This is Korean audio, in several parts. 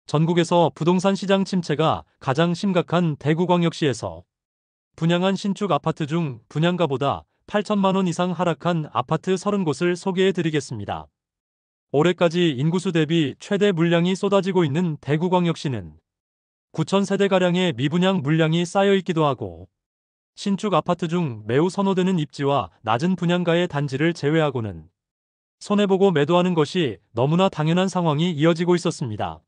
전국에서 부동산 시장 침체가 가장 심각한 대구광역시에서 분양한 신축 아파트 중 분양가보다 8천만 원 이상 하락한 아파트 30곳을 소개해 드리겠습니다. 올해까지 인구수 대비 최대 물량이 쏟아지고 있는 대구광역시는 9천 세대가량의 미분양 물량이 쌓여 있기도 하고, 신축 아파트 중 매우 선호되는 입지와 낮은 분양가의 단지를 제외하고는 손해보고 매도하는 것이 너무나 당연한 상황이 이어지고 있었습니다.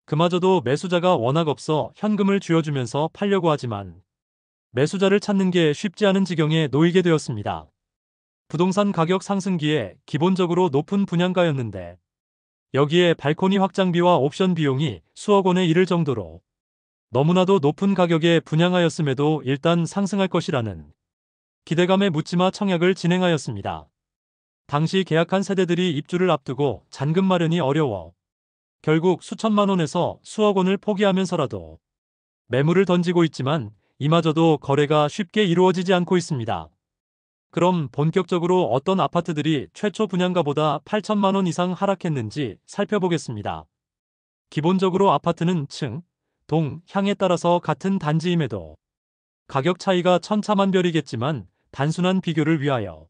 그마저도 매수자가 워낙 없어 현금을 쥐어주면서 팔려고 하지만 매수자를 찾는 게 쉽지 않은 지경에 놓이게 되었습니다. 부동산 가격 상승기에 기본적으로 높은 분양가였는데, 여기에 발코니 확장비와 옵션 비용이 수억 원에 이를 정도로 너무나도 높은 가격에 분양하였음에도 일단 상승할 것이라는 기대감에 묻지마 청약을 진행하였습니다. 당시 계약한 세대들이 입주를 앞두고 잔금 마련이 어려워 결국 수천만 원에서 수억 원을 포기하면서라도 매물을 던지고 있지만, 이마저도 거래가 쉽게 이루어지지 않고 있습니다. 그럼 본격적으로 어떤 아파트들이 최초 분양가보다 8천만 원 이상 하락했는지 살펴보겠습니다. 기본적으로 아파트는 층, 동, 향에 따라서 같은 단지임에도 가격 차이가 천차만별이겠지만, 단순한 비교를 위하여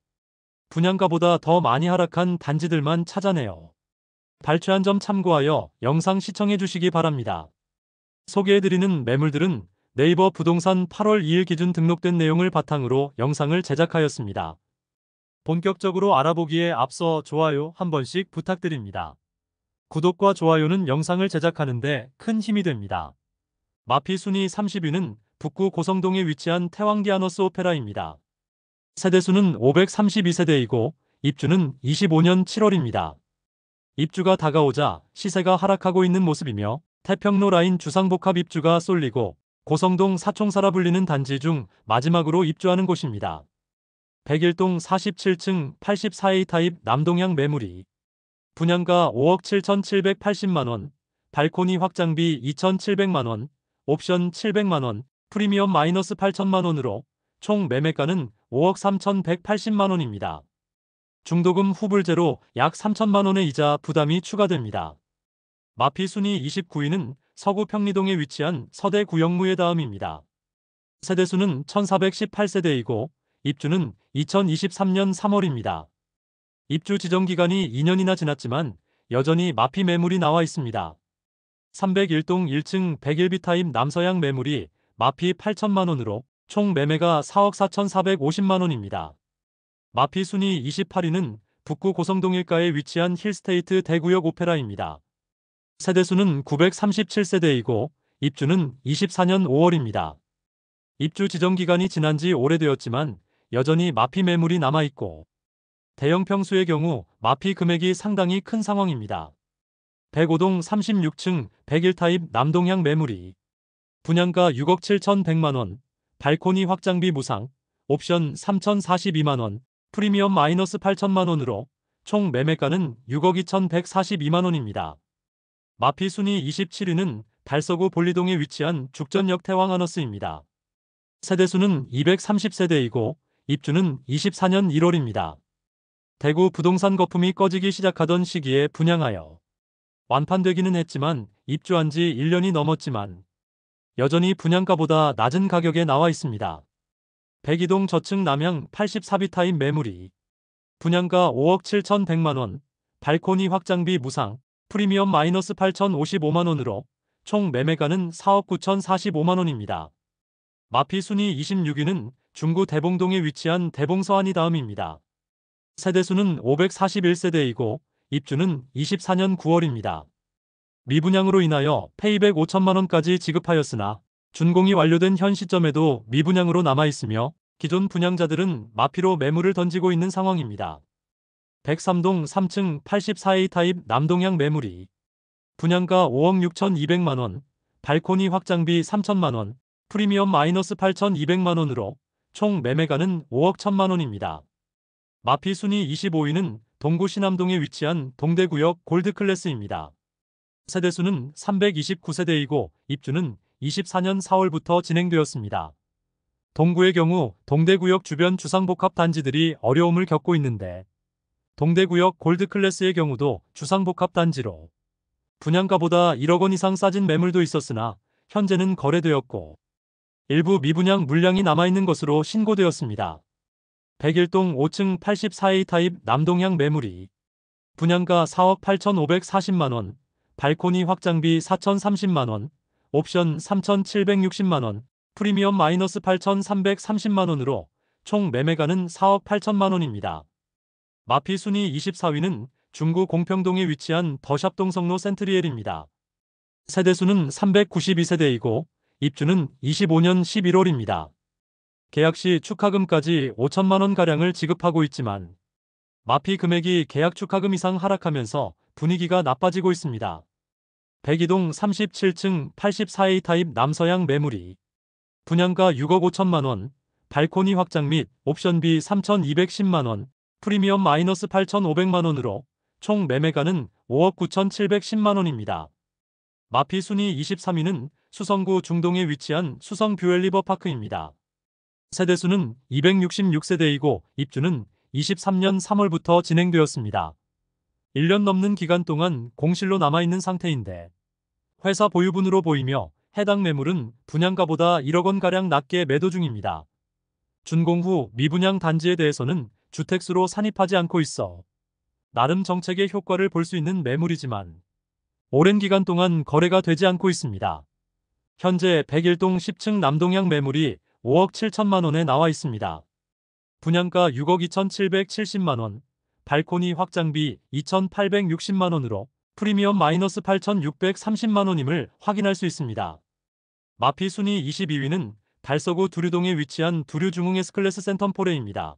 분양가보다 더 많이 하락한 단지들만 찾아내어 발췌한 점 참고하여 영상 시청해 주시기 바랍니다. 소개해드리는 매물들은 네이버 부동산 8월 2일 기준 등록된 내용을 바탕으로 영상을 제작하였습니다. 본격적으로 알아보기에 앞서 좋아요 한 번씩 부탁드립니다. 구독과 좋아요는 영상을 제작하는데 큰 힘이 됩니다. 마피 순위 30위는 북구 고성동에 위치한 태왕디아너스 오페라입니다. 세대수는 532세대이고 입주는 25년 7월입니다. 입주가 다가오자 시세가 하락하고 있는 모습이며, 태평로 라인 주상복합 입주가 쏠리고 고성동 사총사라 불리는 단지 중 마지막으로 입주하는 곳입니다. 101동 47층 84A 타입 남동향 매물이 분양가 5억 7,780만원, 발코니 확장비 2,700만원, 옵션 700만원, 프리미엄 마이너스 8천만원으로 총 매매가는 5억 3,180만원입니다. 중도금 후불제로 약 3천만원의 이자 부담이 추가됩니다. 마피 순위 29위는 서구 평리동에 위치한 서대 구영무의 다음입니다. 세대수는 1418세대이고 입주는 2023년 3월입니다. 입주 지정 기간이 2년이나 지났지만 여전히 마피 매물이 나와 있습니다. 301동 1층 101B 타입 남서향 매물이 마피 8천만원으로 총 매매가 4억 4,450만원입니다. 마피 순위 28위는 북구 고성동 일가에 위치한 힐스테이트 대구역 오페라입니다. 세대수는 937세대이고 입주는 24년 5월입니다. 입주 지정 기간이 지난 지 오래되었지만 여전히 마피 매물이 남아있고, 대형 평수의 경우 마피 금액이 상당히 큰 상황입니다. 105동 36층 101 타입 남동향 매물이 분양가 6억 7,100만원, 발코니 확장비 무상, 옵션 3,042만원, 프리미엄 마이너스 8천만원으로 총 매매가는 6억 2,142만원입니다. 마피 순위 27위는 달서구 볼리동에 위치한 죽전역 태왕하너스입니다. 세대수는 230세대이고 입주는 24년 1월입니다. 대구 부동산 거품이 꺼지기 시작하던 시기에 분양하여 완판되기는 했지만 입주한 지 1년이 넘었지만 여전히 분양가보다 낮은 가격에 나와 있습니다. 102동 저층 남향 84B 타입 매물이 분양가 5억 7,100만원, 발코니 확장비 무상, 프리미엄 마이너스 8,055만원으로 총 매매가는 4억 9,045만원입니다. 마피 순위 26위는 중구 대봉동에 위치한 대봉서안이 다음입니다. 세대수는 541세대이고 입주는 24년 9월입니다. 미분양으로 인하여 페이백 5천만원까지 지급하였으나 준공이 완료된 현 시점에도 미분양으로 남아있으며 기존 분양자들은 마피로 매물을 던지고 있는 상황입니다. 103동 3층 84A 타입 남동향 매물이 분양가 5억 6,200만원, 발코니 확장비 3천만원, 프리미엄 마이너스 8,200만원으로 총 매매가는 5억 1천만원입니다. 마피 순위 25위는 동구 신암동에 위치한 동대구역 골드클래스입니다. 세대수는 329세대이고 입주는 24년 4월부터 진행되었습니다. 동구의 경우 동대구역 주변 주상복합 단지들이 어려움을 겪고 있는데, 동대구역 골드클래스의 경우도 주상복합 단지로 분양가보다 1억 원 이상 싸진 매물도 있었으나 현재는 거래되었고 일부 미분양 물량이 남아있는 것으로 신고되었습니다. 101동 5층 84A 타입 남동향 매물이 분양가 4억 8,540만원, 발코니 확장비 4,030만원, 옵션 3,760만원, 프리미엄 마이너스 8,330만원으로 총 매매가는 4억 8천만원입니다. 마피 순위 24위는 중구 공평동에 위치한 더샵동 성로 센트리엘입니다. 세대수는 392세대이고 입주는 25년 11월입니다. 계약 시 축하금까지 5천만원가량을 지급하고 있지만 마피 금액이 계약 축하금 이상 하락하면서 분위기가 나빠지고 있습니다. 102동 37층 84A 타입 남서향 매물이 분양가 6억 5천만원, 발코니 확장 및 옵션비 3,210만원, 프리미엄 마이너스 8,500만원으로 총 매매가는 5억 9,710만원입니다. 마피 순위 23위는 수성구 중동에 위치한 수성 뷰엘리버파크입니다. 세대수는 266세대이고 입주는 23년 3월부터 진행되었습니다. 1년 넘는 기간 동안 공실로 남아있는 상태인데 회사 보유분으로 보이며 해당 매물은 분양가보다 1억 원가량 낮게 매도 중입니다. 준공 후 미분양 단지에 대해서는 주택수로 산입하지 않고 있어 나름 정책의 효과를 볼 수 있는 매물이지만 오랜 기간 동안 거래가 되지 않고 있습니다. 현재 101동 10층 남동향 매물이 5억 7천만원에 나와 있습니다. 분양가 6억 2,770만원, 발코니 확장비 2,860만원으로 프리미엄 마이너스 8,630만원임을 확인할 수 있습니다. 마피 순위 22위는 달서구 두류동에 위치한 두류중흥 S클래스 센텀포레입니다.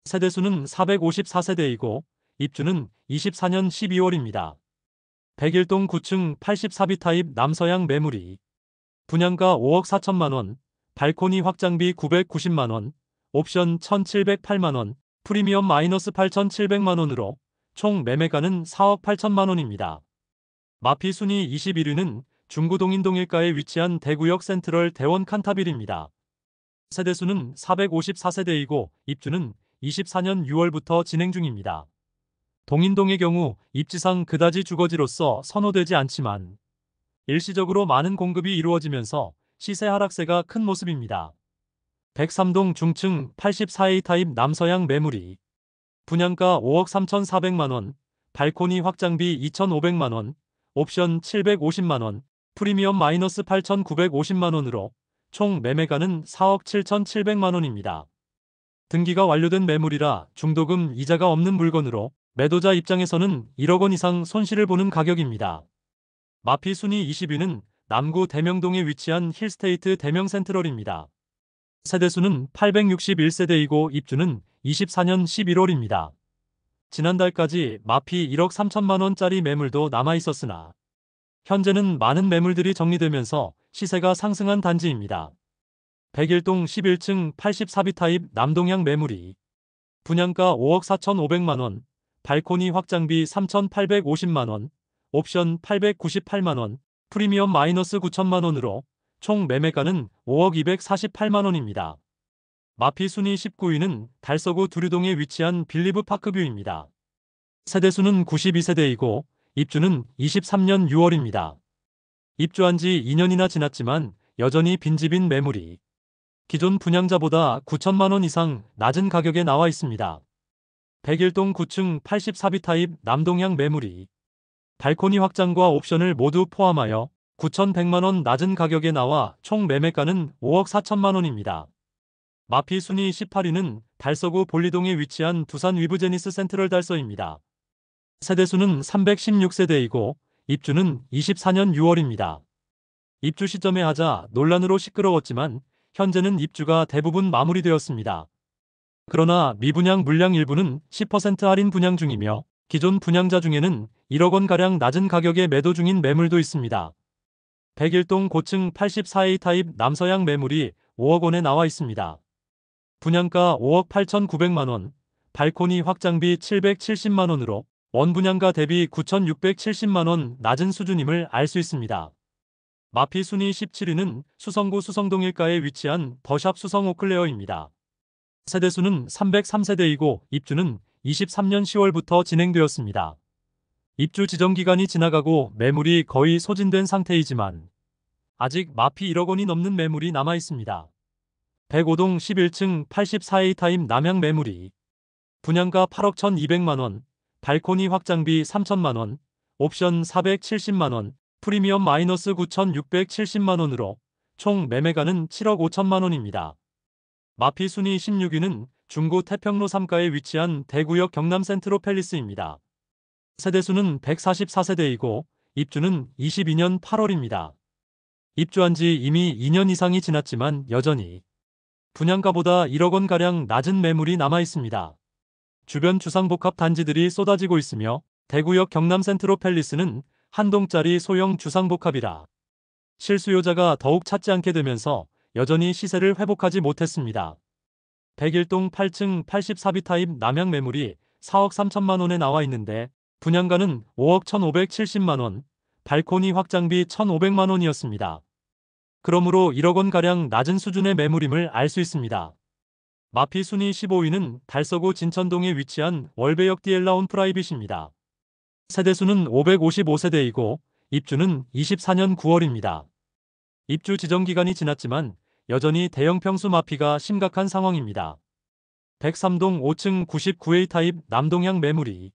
세대수는 454세대이고 입주는 24년 12월입니다. 101동 9층 84B 타입 남서향 매물이 분양가 5억 4천만원, 발코니 확장비 990만원, 옵션 1,708만원, 프리미엄 마이너스 8,700만원으로 총 매매가는 4억 8천만원입니다. 마피 순위 21위는 중구 동인동일가에 위치한 대구역 센트럴 대원 칸타빌입니다. 세대수는 454세대이고 입주는 24년 6월부터 진행 중입니다. 동인동의 경우 입지상 그다지 주거지로서 선호되지 않지만 일시적으로 많은 공급이 이루어지면서 시세 하락세가 큰 모습입니다. 103동 중층 84A 타입 남서향 매물이 분양가 5억 3,400만원, 발코니 확장비 2,500만원, 옵션 750만원, 프리미엄 마이너스 8,950만원으로 총 매매가는 4억 7,700만원입니다. 등기가 완료된 매물이라 중도금 이자가 없는 물건으로 매도자 입장에서는 1억 원 이상 손실을 보는 가격입니다. 마피 순위 20위는 남구 대명동에 위치한 힐스테이트 대명센트럴입니다. 세대수는 861세대이고 입주는 24년 11월입니다. 지난달까지 마피 1억 3천만원짜리 매물도 남아있었으나 현재는 많은 매물들이 정리되면서 시세가 상승한 단지입니다. 101동 11층 84B 타입 남동향 매물이 분양가 5억 4,500만원, 발코니 확장비 3,850만원, 옵션 898만원, 프리미엄 마이너스 9천만원으로 총 매매가는 5억 248만원입니다. 마피 순위 19위는 달서구 두류동에 위치한 빌리브 파크뷰입니다. 세대수는 92세대이고 입주는 23년 6월입니다. 입주한 지 2년이나 지났지만 여전히 빈집인 매물이 기존 분양자보다 9천만원 이상 낮은 가격에 나와 있습니다. 101동 9층 84B 타입 남동향 매물이 발코니 확장과 옵션을 모두 포함하여 9,100만원 낮은 가격에 나와 총 매매가는 5억 4천만원입니다. 마피 순위 18위는 달서구 볼리동에 위치한 두산 위브제니스 센트럴 달서입니다. 세대수는 316세대이고 입주는 24년 6월입니다. 입주 시점에 하자 논란으로 시끄러웠지만 현재는 입주가 대부분 마무리되었습니다. 그러나 미분양 물량 일부는 10% 할인 분양 중이며 기존 분양자 중에는 1억 원가량 낮은 가격에 매도 중인 매물도 있습니다. 101동 고층 84A 타입 남서향 매물이 5억 원에 나와 있습니다. 분양가 5억 8,900만원, 발코니 확장비 770만원으로 원분양가 대비 9,670만원 낮은 수준임을 알 수 있습니다. 마피 순위 17위는 수성구 수성동일가에 위치한 더샵 수성 오클레어입니다. 세대수는 303세대이고 입주는 23년 10월부터 진행되었습니다. 입주 지정 기간이 지나가고 매물이 거의 소진된 상태이지만 아직 마피 1억 원이 넘는 매물이 남아 있습니다. 105동 11층 84A 타입 남향 매물이 분양가 8억 1,200만 원, 발코니 확장비 3천만 원, 옵션 470만 원, 프리미엄 마이너스 9,670만 원으로 총 매매가는 7억 5천만 원입니다. 마피 순위 16위는 중구 태평로 3가에 위치한 대구역 경남 센트로 팰리스입니다. 세대수는 144세대이고 입주는 22년 8월입니다. 입주한 지 이미 2년 이상이 지났지만 여전히 분양가보다 1억 원가량 낮은 매물이 남아 있습니다. 주변 주상복합 단지들이 쏟아지고 있으며 대구역 경남 센트로 팰리스는 한 동짜리 소형 주상복합이라 실수요자가 더욱 찾지 않게 되면서 여전히 시세를 회복하지 못했습니다. 101동 8층 84B 타입 남향 매물이 4억 3천만 원에 나와 있는데 분양가는 5억 1,570만 원, 발코니 확장비 1,500만 원이었습니다. 그러므로 1억 원가량 낮은 수준의 매물임을 알 수 있습니다. 마피 순위 15위는 달서구 진천동에 위치한 월배역 디엘라온 프라이빗입니다. 세대수는 555세대이고 입주는 24년 9월입니다. 입주 지정 기간이 지났지만 여전히 대형 평수 마피가 심각한 상황입니다. 103동 5층 99A 타입 남동향 매물이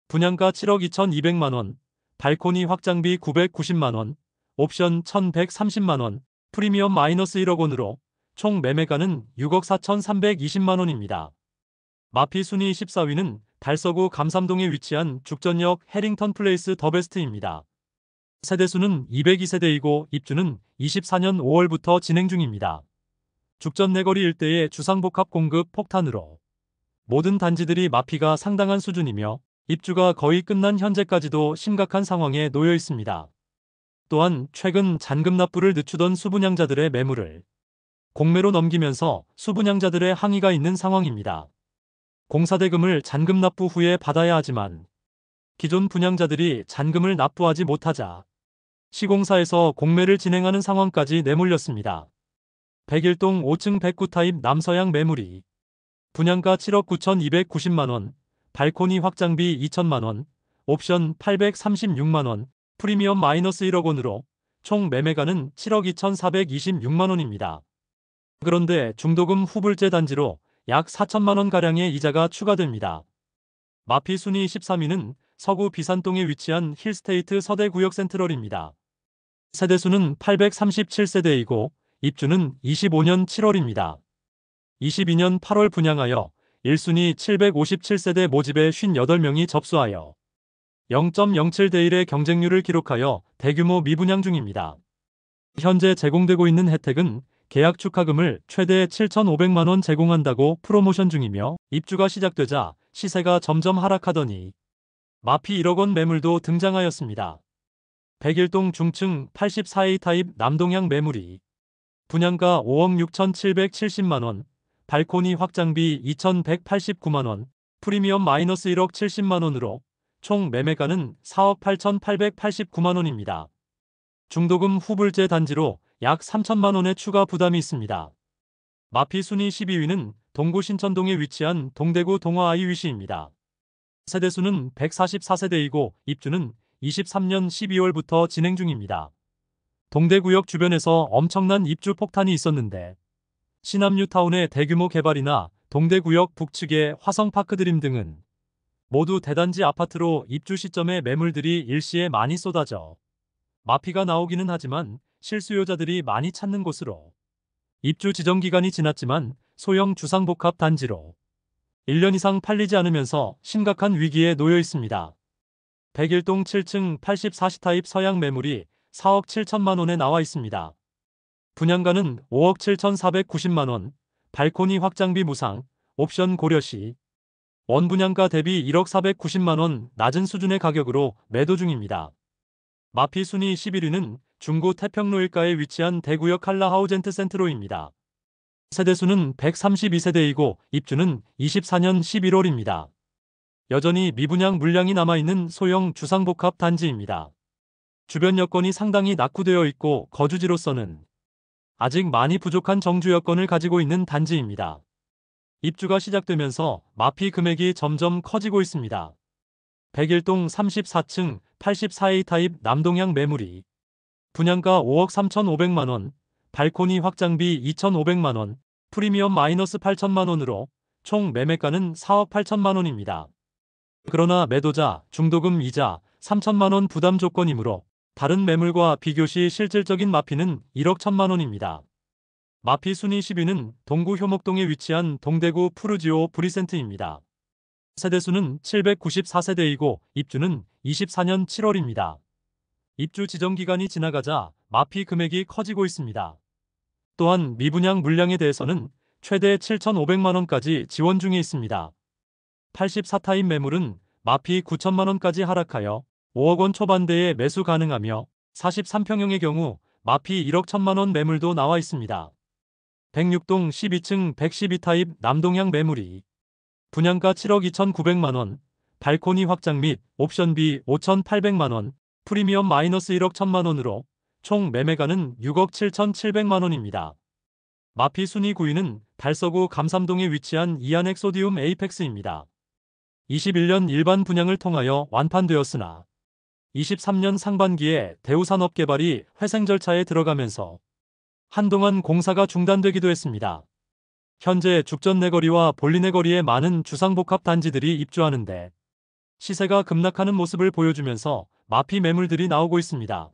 분양가 7억 2,200만 원, 발코니 확장비 990만 원, 옵션 1,130만 원, 프리미엄 마이너스 1억 원으로 총 매매가는 6억 4,320만 원입니다. 마피 순위 14위는 달서구 감삼동에 위치한 죽전역 해링턴 플레이스 더베스트입니다. 세대수는 202세대이고 입주는 24년 5월부터 진행 중입니다. 죽전 내거리 일대의 주상복합 공급 폭탄으로 모든 단지들이 마피가 상당한 수준이며 입주가 거의 끝난 현재까지도 심각한 상황에 놓여 있습니다. 또한 최근 잔금 납부를 늦추던 수분양자들의 매물을 공매로 넘기면서 수분양자들의 항의가 있는 상황입니다. 공사대금을 잔금 납부 후에 받아야 하지만 기존 분양자들이 잔금을 납부하지 못하자 시공사에서 공매를 진행하는 상황까지 내몰렸습니다. 101동 5층 109 타입 남서향 매물이 분양가 7억 9,290만 원, 발코니 확장비 2천만 원, 옵션 836만 원, 프리미엄 마이너스 1억 원으로 총 매매가는 7억 2,426만 원입니다. 그런데 중도금 후불제 단지로 약 4천만 원가량의 이자가 추가됩니다. 마피 순위 13위는 서구 비산동에 위치한 힐스테이트 서대구역 센트럴입니다. 세대수는 837세대이고 입주는 25년 7월입니다. 22년 8월 분양하여 1순위 757세대 모집에 58명이 접수하여 0.07대 1의 경쟁률을 기록하여 대규모 미분양 중입니다. 현재 제공되고 있는 혜택은 계약 축하금을 최대 7,500만 원 제공한다고 프로모션 중이며 입주가 시작되자 시세가 점점 하락하더니 마피 1억 원 매물도 등장하였습니다. 101동 중층 84A 타입 남동향 매물이 분양가 5억 6,770만 원, 발코니 확장비 2,189만 원, 프리미엄 마이너스 1억 70만 원으로 총 매매가는 4억 8,889만 원입니다. 중도금 후불제 단지로 약 3천만 원의 추가 부담이 있습니다. 마피 순위 12위는 동구 신천동에 위치한 동대구 동화 아이위시입니다. 세대수는 144세대이고 입주는 23년 12월부터 진행 중입니다. 동대구역 주변에서 엄청난 입주 폭탄이 있었는데 신암뉴타운의 대규모 개발이나 동대구역 북측의 화성파크드림 등은 모두 대단지 아파트로 입주 시점에 매물들이 일시에 많이 쏟아져 마피가 나오기는 하지만 실수요자들이 많이 찾는 곳으로 입주 지정 기간이 지났지만 소형 주상복합 단지로 1년 이상 팔리지 않으면서 심각한 위기에 놓여 있습니다. 101동 7층 84시 타입 서양 매물이 4억 7천만 원에 나와 있습니다. 분양가는 5억 7,490만 원, 발코니 확장비 무상, 옵션 고려시, 원분양가 대비 1억 490만 원 낮은 수준의 가격으로 매도 중입니다. 마피 순위 11위는 중구 태평로 1가에 위치한 대구역 한라하우젠트 센트로입니다. 세대수는 132세대이고 입주는 24년 11월입니다. 여전히 미분양 물량이 남아있는 소형 주상복합 단지입니다. 주변 여건이 상당히 낙후되어 있고 거주지로서는 아직 많이 부족한 정주 여건을 가지고 있는 단지입니다. 입주가 시작되면서 마피 금액이 점점 커지고 있습니다. 백일동 34층 84A 타입 남동향 매물이 분양가 5억 3,500만원, 발코니 확장비 2,500만원, 프리미엄 마이너스 8천만원으로 총 매매가는 4억 8천만원입니다. 그러나 매도자, 중도금 이자 3천만원 부담 조건이므로 다른 매물과 비교 시 실질적인 마피는 1억 1천만원입니다. 마피 순위 10위는 동구 효목동에 위치한 동대구 푸르지오 브리센트입니다. 세대수는 794세대이고 입주는 24년 7월입니다. 입주 지정 기간이 지나가자 마피 금액이 커지고 있습니다. 또한 미분양 물량에 대해서는 최대 7,500만원까지 지원 중에 있습니다. 84타입 매물은 마피 9천만원까지 하락하여 5억 원 초반대에 매수 가능하며 43평형의 경우 마피 1억 1천만원 매물도 나와 있습니다. 106동 12층 112타입 남동향 매물이 분양가 7억 2,900만원, 발코니 확장 및 옵션비 5,800만원, 프리미엄 마이너스 1억 1천만원으로 총 매매가는 6억 7,700만원입니다. 마피 순위 9위는 달서구 감삼동에 위치한 이안엑 소디움 에이펙스입니다. 21년 일반 분양을 통하여 완판되었으나 23년 상반기에 대우산업개발이 회생 절차에 들어가면서 한동안 공사가 중단되기도 했습니다. 현재 죽전내거리와 볼리내거리에 많은 주상복합 단지들이 입주하는데 시세가 급락하는 모습을 보여주면서 마피 매물들이 나오고 있습니다.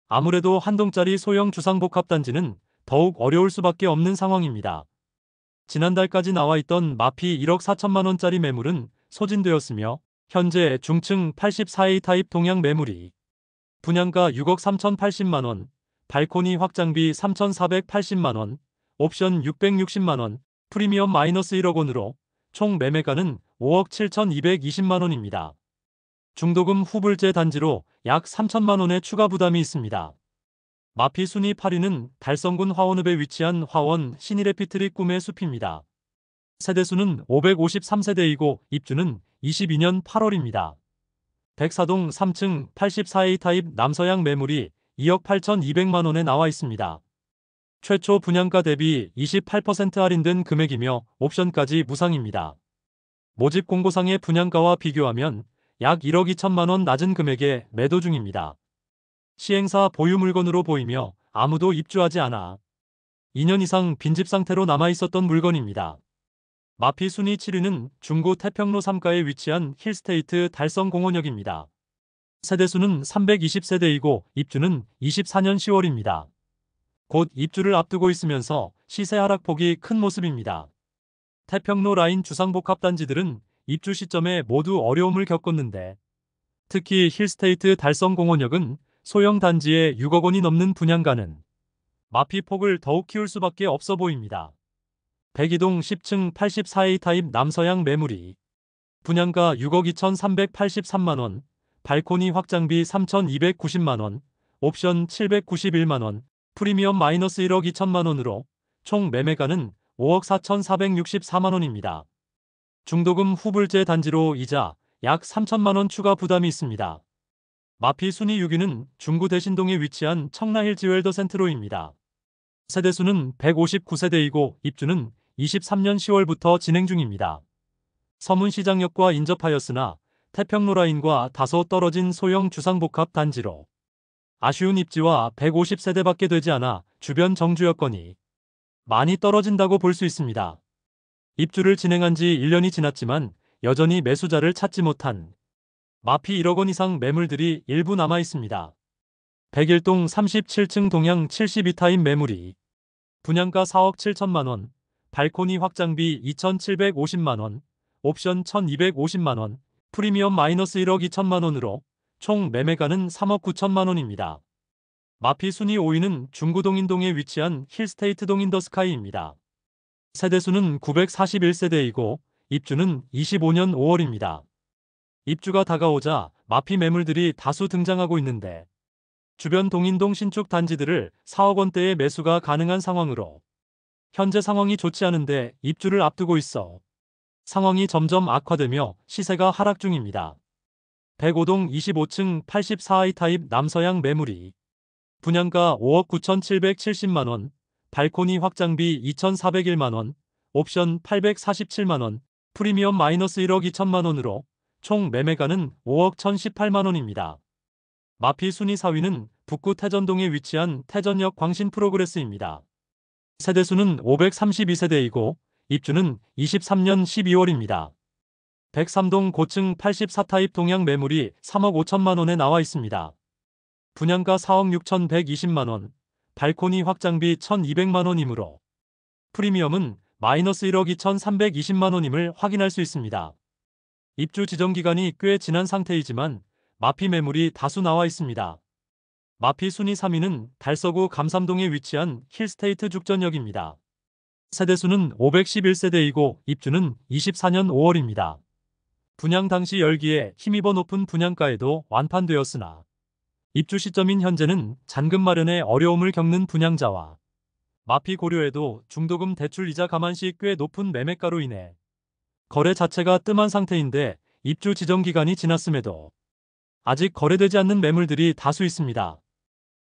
아무래도 한 동짜리 소형 주상복합 단지는 더욱 어려울 수밖에 없는 상황입니다. 지난달까지 나와 있던 마피 1억 4천만원짜리 매물은 소진되었으며 현재 중층 84A 타입 동향 매물이 분양가 6억 3,080만원, 발코니 확장비 3,480만원, 옵션 660만원, 프리미엄 마이너스 1억 원으로 총 매매가는 5억 7,220만원입니다. 중도금 후불제 단지로 약 3천만원의 추가 부담이 있습니다. 마피 순위 8위는 달성군 화원읍에 위치한 화원 신일에피트리 꿈의 숲입니다. 세대수는 553세대이고 입주는 22년 8월입니다. 백사동 3층 84A 타입 남서향 매물이 2억 8,200만원에 나와 있습니다. 최초 분양가 대비 28% 할인된 금액이며 옵션까지 무상입니다. 모집 공고상의 분양가와 비교하면 약 1억 2천만원 낮은 금액에 매도 중입니다. 시행사 보유 물건으로 보이며 아무도 입주하지 않아 2년 이상 빈집 상태로 남아있었던 물건입니다. 마피 순위 7위는 중구 태평로 3가에 위치한 힐스테이트 달성공원역입니다. 세대수는 320세대이고 입주는 24년 10월입니다. 곧 입주를 앞두고 있으면서 시세 하락폭이 큰 모습입니다. 태평로 라인 주상복합 단지들은 입주 시점에 모두 어려움을 겪었는데 특히 힐스테이트 달성공원역은 소형 단지에 6억 원이 넘는 분양가는 마피 폭을 더욱 키울 수밖에 없어 보입니다. 백이동 10층 84A 타입 남서향 매물이 분양가 6억 2,383만원, 발코니 확장비 3,290만원, 옵션 791만원, 프리미엄 마이너스 1억 2천만원으로 총 매매가는 5억 4,464만원입니다. 중도금 후불제 단지로 이자 약 3천만원 추가 부담이 있습니다. 마피 순위 6위는 중구 대신동에 위치한 청라힐 지웰더 센트로입니다. 세대수는 159세대이고 입주는 23년 10월부터 진행 중입니다. 서문시장역과 인접하였으나 태평로 라인과 다소 떨어진 소형 주상복합 단지로 아쉬운 입지와 150세대밖에 되지 않아 주변 정주 여건이 많이 떨어진다고 볼 수 있습니다. 입주를 진행한 지 1년이 지났지만 여전히 매수자를 찾지 못한 마피 1억 원 이상 매물들이 일부 남아 있습니다. 백일동 37층 동향 72타입 매물이 분양가 4억 7천만원, 발코니 확장비 2,750만원, 옵션 1,250만원, 프리미엄 마이너스 1억 2천만원으로 총 매매가는 3억 9천만원입니다. 마피 순위 5위는 중구동인동에 위치한 힐스테이트 동인더스카이입니다. 세대수는 941세대이고 입주는 25년 5월입니다. 입주가 다가오자 마피 매물들이 다수 등장하고 있는데 주변 동인동 신축 단지들을 4억 원대의 매수가 가능한 상황으로 현재 상황이 좋지 않은데 입주를 앞두고 있어 상황이 점점 악화되며 시세가 하락 중입니다. 105동 25층 84A 타입 남서향 매물이 분양가 5억 9,770만원, 발코니 확장비 2,401만원, 옵션 847만원, 프리미엄 마이너스 1억 2천만원으로 총 매매가는 5억 1,018만원입니다. 마피 순위 4위는 북구 태전동에 위치한 태전역 광신 프로그레스입니다. 세대수는 532세대이고 입주는 23년 12월입니다. 103동 고층 84타입 동양 매물이 3억 5천만원에 나와 있습니다. 분양가 4억 6,120만원, 발코니 확장비 1,200만원이므로 프리미엄은 마이너스 1억 2,320만원임을 확인할 수 있습니다. 입주 지정 기간이 꽤 지난 상태이지만 마피 매물이 다수 나와 있습니다. 마피 순위 3위는 달서구 감삼동에 위치한 힐스테이트 죽전역입니다. 세대수는 511세대이고 입주는 24년 5월입니다. 분양 당시 열기에 힘입어 높은 분양가에도 완판되었으나 입주 시점인 현재는 잔금 마련에 어려움을 겪는 분양자와 마피 고려에도 중도금 대출 이자 감안 시 꽤 높은 매매가로 인해 거래 자체가 뜸한 상태인데 입주 지정 기간이 지났음에도 아직 거래되지 않는 매물들이 다수 있습니다.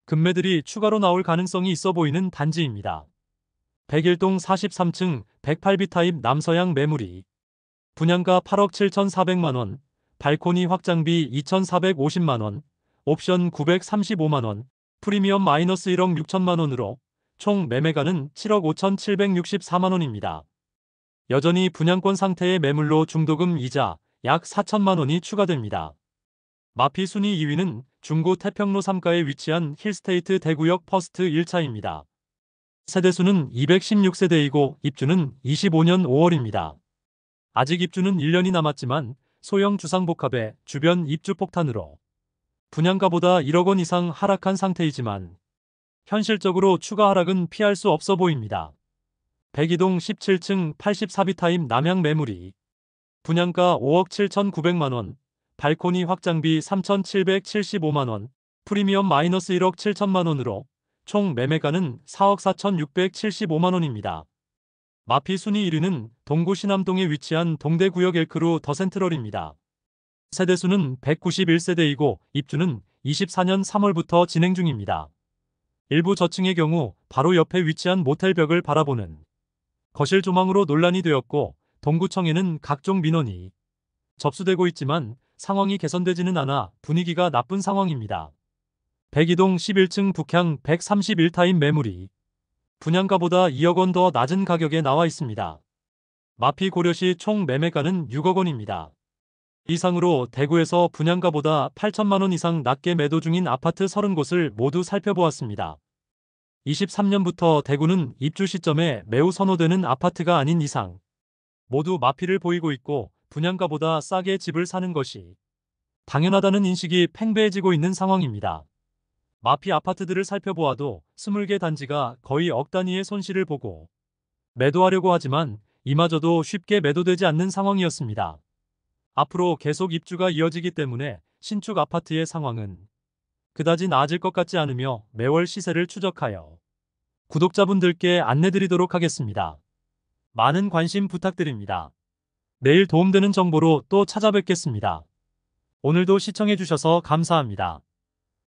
급매들이 추가로 나올 가능성이 있어 보이는 단지입니다. 101동 43층 108B 타입 남서양 매물이 분양가 8억 7,400만원, 발코니 확장비 2,450만원, 옵션 935만원, 프리미엄 마이너스 1억 6천만원으로 총 매매가는 7억 5,764만원입니다. 여전히 분양권 상태의 매물로 중도금 이자 약 4천만원이 추가됩니다. 마피 순위 2위는 중구 태평로 3가에 위치한 힐스테이트 대구역 퍼스트 1차입니다. 세대수는 216세대이고 입주는 25년 5월입니다. 아직 입주는 1년이 남았지만 소형 주상복합의 주변 입주 폭탄으로 분양가보다 1억 원 이상 하락한 상태이지만 현실적으로 추가 하락은 피할 수 없어 보입니다. 102동 17층 84B 타입 남양 매물이 분양가 5억 7,900만원, 발코니 확장비 3,775만원, 프리미엄 마이너스 1억 7천만원으로 총 매매가는 4억 4,675만원입니다. 마피 순위 1위는 동구 신암동에 위치한 동대구역 엘크루 더센트럴입니다. 세대수는 191세대이고 입주는 24년 3월부터 진행 중입니다. 일부 저층의 경우 바로 옆에 위치한 모텔벽을 바라보는 거실 조망으로 논란이 되었고 동구청에는 각종 민원이 접수되고 있지만 상황이 개선되지는 않아 분위기가 나쁜 상황입니다. 102동 11층 북향 131타입 매물이 분양가보다 2억 원 더 낮은 가격에 나와 있습니다. 마피 고려시 총 매매가는 6억 원입니다. 이상으로 대구에서 분양가보다 8천만 원 이상 낮게 매도 중인 아파트 30곳을 모두 살펴보았습니다. 23년부터 대구는 입주 시점에 매우 선호되는 아파트가 아닌 이상 모두 마피를 보이고 있고 분양가보다 싸게 집을 사는 것이 당연하다는 인식이 팽배해지고 있는 상황입니다. 마피 아파트들을 살펴보아도 20개 단지가 거의 억 단위의 손실을 보고 매도하려고 하지만 이마저도 쉽게 매도되지 않는 상황이었습니다. 앞으로 계속 입주가 이어지기 때문에 신축 아파트의 상황은 그다지 나아질 것 같지 않으며 매월 시세를 추적하여 구독자분들께 안내드리도록 하겠습니다. 많은 관심 부탁드립니다. 내일 도움되는 정보로 또 찾아뵙겠습니다. 오늘도 시청해주셔서 감사합니다.